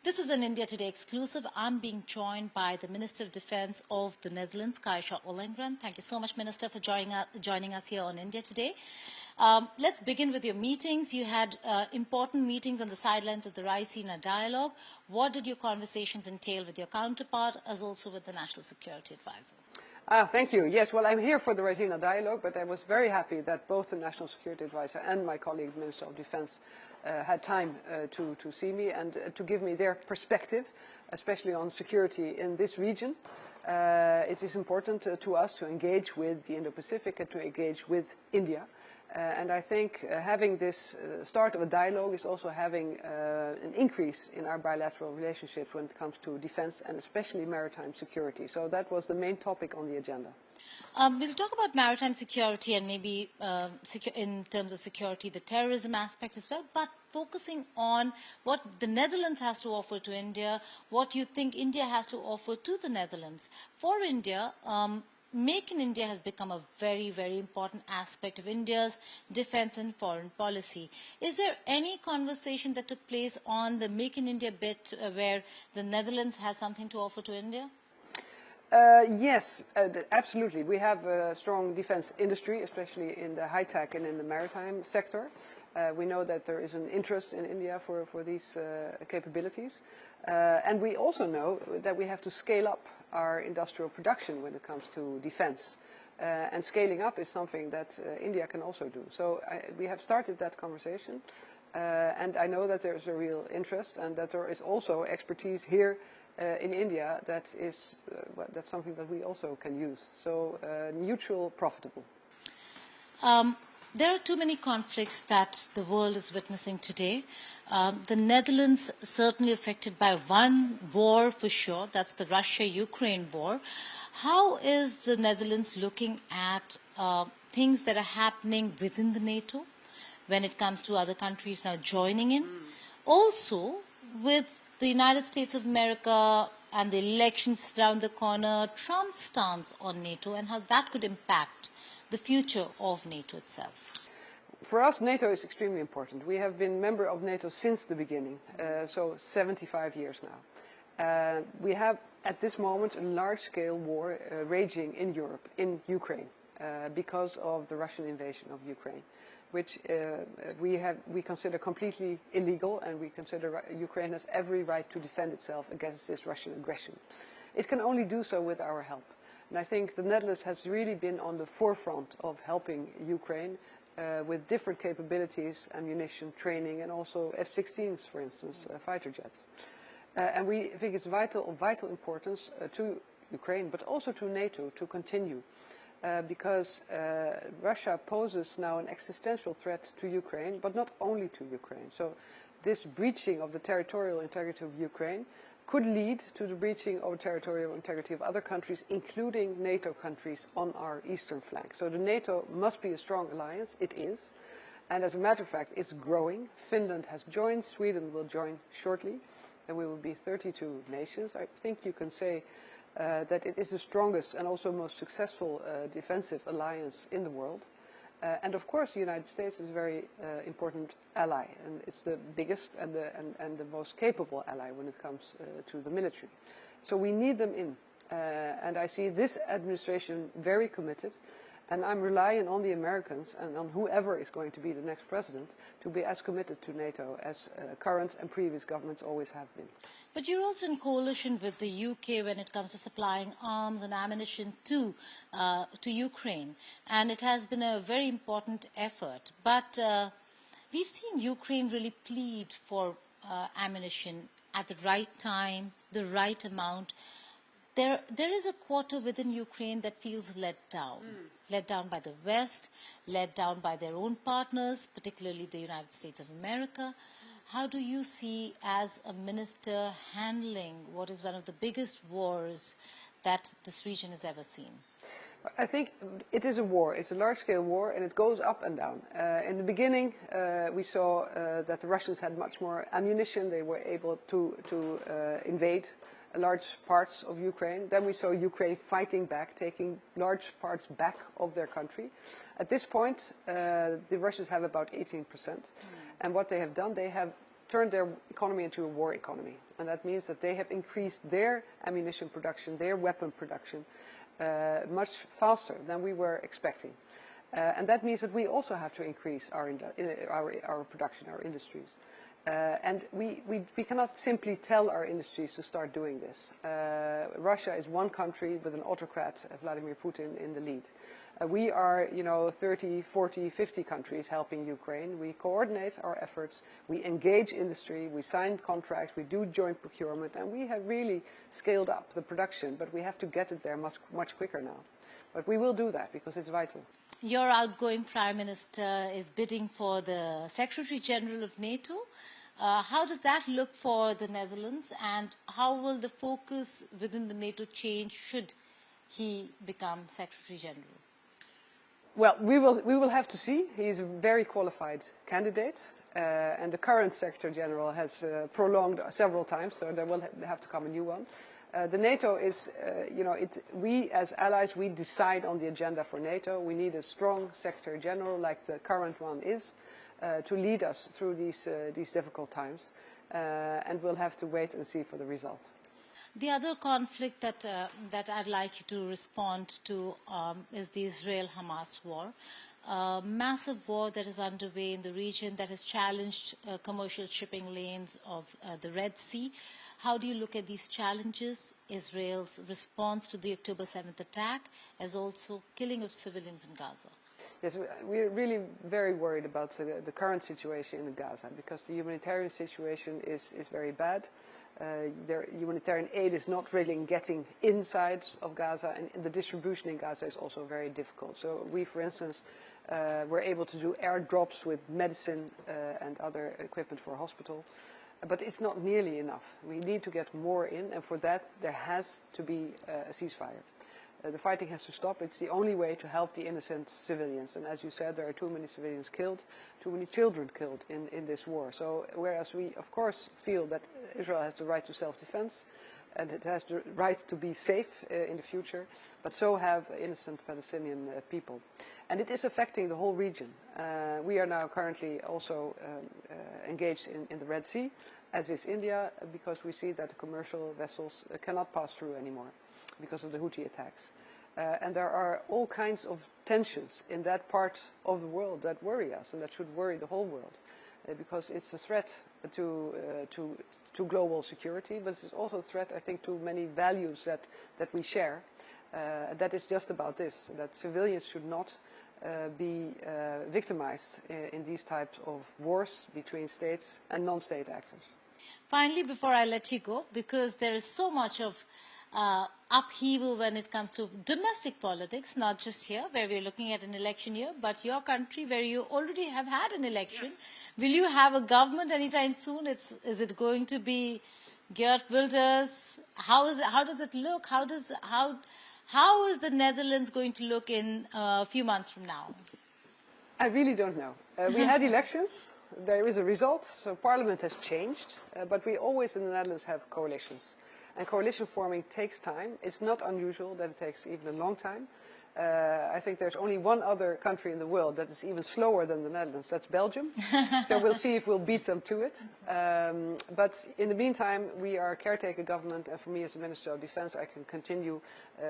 This is an India Today exclusive. I'm being joined by the Minister of Defence of the Netherlands, Kajsa Ollongren. Thank you so much, Minister, for joining us here on India Today. Let's begin with your meetings. You had important meetings on the sidelines of the Raisina dialogue. What did your conversations entail with your counterpart, as also with the National Security Advisor? Thank you. Yes, well, I'm here for the Raisina dialogue, but I was very happy that both the National Security Advisor and my colleague, Minister of Defence, had time to see me and to give me their perspective, especially on security in this region. It is important to us to engage with the Indo-Pacific and to engage with India. And I think having this start of a dialogue is also having an increase in our bilateral relationships when it comes to defense and especially maritime security. So that was the main topic on the agenda. We'll talk about maritime security and maybe in terms of security, the terrorism aspect as well, but focusing on what the Netherlands has to offer to India, what you think India has to offer to the Netherlands. For India, Make in India has become a very, very important aspect of India's defense and foreign policy. Is there any conversation that took place on the Make in India bit where the Netherlands has something to offer to India? Yes, absolutely. We have a strong defense industry, especially in the high-tech and in the maritime sector. We know that there is an interest in India for these capabilities. And we also know that we have to scale up our industrial production when it comes to defense. And scaling up is something that India can also do. So we have started that conversation. And I know that there is a real interest and that there is also expertise here in India that is that's something that we also can use. So mutual profitable. There are too many conflicts that the world is witnessing today. The Netherlands certainly affected by one war for sure, that's the Russia-Ukraine war. How is the Netherlands looking at things that are happening within the NATO when it comes to other countries now joining in? Also, with the United States of America and the elections around the corner, Trump's stance on NATO and how that could impact the future of NATO itself? For us, NATO is extremely important. We have been member of NATO since the beginning, so 75 years now. We have, at this moment, a large-scale war raging in Europe, in Ukraine, because of the Russian invasion of Ukraine, which we consider completely illegal, and we consider Ukraine has every right to defend itself against this Russian aggression. It can only do so with our help. And I think the Netherlands has really been on the forefront of helping Ukraine with different capabilities, ammunition, training, and also F-16s, for instance, fighter jets. And we think it's of vital importance to Ukraine, but also to NATO to continue. Because Russia poses now an existential threat to Ukraine, but not only to Ukraine. So this breaching of the territorial integrity of Ukraine could lead to the breaching of territorial integrity of other countries, including NATO countries on our eastern flank. So the NATO must be a strong alliance. It is. And as a matter of fact, it's growing. Finland has joined. Sweden will join shortly. And we will be 32 nations. I think you can say that it is the strongest and also most successful defensive alliance in the world. And of course, the United States is a very important ally, and it's the biggest and the most capable ally when it comes to the military. So we need them in, and I see this administration very committed, and I'm relying on the Americans and on whoever is going to be the next president to be as committed to NATO as current and previous governments always have been. But you're also in coalition with the UK when it comes to supplying arms and ammunition to Ukraine. And it has been a very important effort. But we've seen Ukraine really plead for ammunition at the right time, the right amount. There is a quarter within Ukraine that feels let down by the West, let down by their own partners, particularly the United States of America. How do you see, as a minister, handling what is one of the biggest wars that this region has ever seen? I think it is a war. It's a large-scale war, and it goes up and down. In the beginning, we saw that the Russians had much more ammunition. They were able to invade large parts of Ukraine. Then we saw Ukraine fighting back, taking large parts back of their country. At this point, the Russians have about 18%. And what they have done, they have turned their economy into a war economy. And that means that they have increased their ammunition production, their weapon production, much faster than we were expecting. And that means that we also have to increase our production, our industries. And we cannot simply tell our industries to start doing this. Russia is one country with an autocrat, Vladimir Putin, in the lead. We are, 30, 40, 50 countries helping Ukraine. We coordinate our efforts, we engage industry, we sign contracts, we do joint procurement, and we have really scaled up the production, but we have to get it there much quicker now. But we will do that because it's vital. Your outgoing Prime Minister is bidding for the Secretary General of NATO. How does that look for the Netherlands, and how will the focus within the NATO change should he become Secretary General? Well, we will have to see. He is a very qualified candidate, and the current Secretary General has prolonged several times, so there will have to come a new one. The NATO is, we as allies, we decide on the agenda for NATO. We need a strong Secretary General like the current one is to lead us through these difficult times, and we'll have to wait and see for the result. The other conflict that I'd like you to respond to is the Israel-Hamas war. Massive war that is underway in the region that has challenged commercial shipping lanes of the Red Sea. How do you look at these challenges, Israel's response to the October 7th attack, as also killing of civilians in Gaza? Yes, we're really very worried about the current situation in Gaza, because the humanitarian situation is very bad. Humanitarian aid is not really getting inside of Gaza, and the distribution in Gaza is also very difficult. So we, for instance, were able to do airdrops with medicine and other equipment for a hospital. But it's not nearly enough. We need to get more in, and for that there has to be a ceasefire. The fighting has to stop. It's the only way to help the innocent civilians. And as you said, there are too many civilians killed, too many children killed in this war. So whereas we, of course, feel that Israel has the right to self-defense, and it has the right to be safe in the future, but so have innocent Palestinian people. And it is affecting the whole region. We are now currently also engaged in the Red Sea, as is India, because we see that the commercial vessels cannot pass through anymore because of the Houthi attacks. And there are all kinds of tensions in that part of the world that worry us, and that should worry the whole world, because it's a threat to global security, but it's also a threat, I think, to many values that we share. That is just about this, that civilians should not be victimized in these types of wars between states and non-state actors. Finally, before I let you go, because there is so much of upheaval when it comes to domestic politics, not just here, where we're looking at an election year, but your country, where you already have had an election. Yeah. Will you have a government anytime soon? Is it going to be Geert Wilders? How does it look? How is the Netherlands going to look in a few months from now? I really don't know. We had elections. There is a result. So Parliament has changed. But we always in the Netherlands have coalitions. And coalition forming takes time. It's not unusual that it takes even a long time. I think there's only one other country in the world that is even slower than the Netherlands. That's Belgium. So we'll see if we'll beat them to it. But in the meantime, we are a caretaker government, and for me as a Minister of Defense, I can continue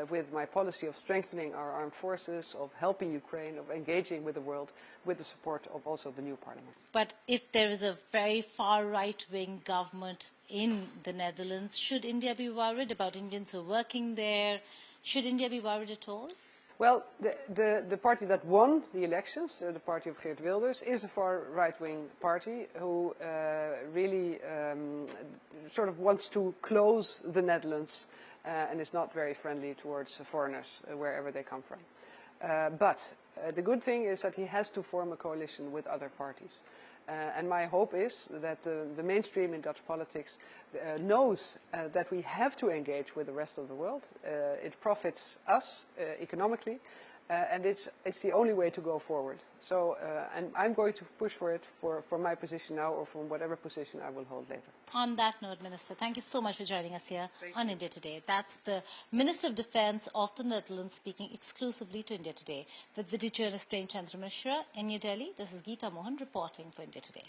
with my policy of strengthening our armed forces, of helping Ukraine, of engaging with the world, with the support of also the new parliament. But if there is a very far right-wing government in the Netherlands, should India be worried about Indians who are working there? Should India be worried at all? Well, the party that won the elections, the party of Geert Wilders, is a far right-wing party who really sort of wants to close the Netherlands and is not very friendly towards foreigners, wherever they come from. But the good thing is that he has to form a coalition with other parties. And my hope is that the mainstream in Dutch politics knows that we have to engage with the rest of the world. It profits us economically, and it's the only way to go forward. So, and I'm going to push for it for my position now, or from whatever position I will hold later. On that note, Minister, thank you so much for joining us here on India Today. That's the Minister of Defence of the Netherlands speaking exclusively to India Today. With video journalist Prem Chandra Mishra in New Delhi, this is Geeta Mohan reporting for India Today.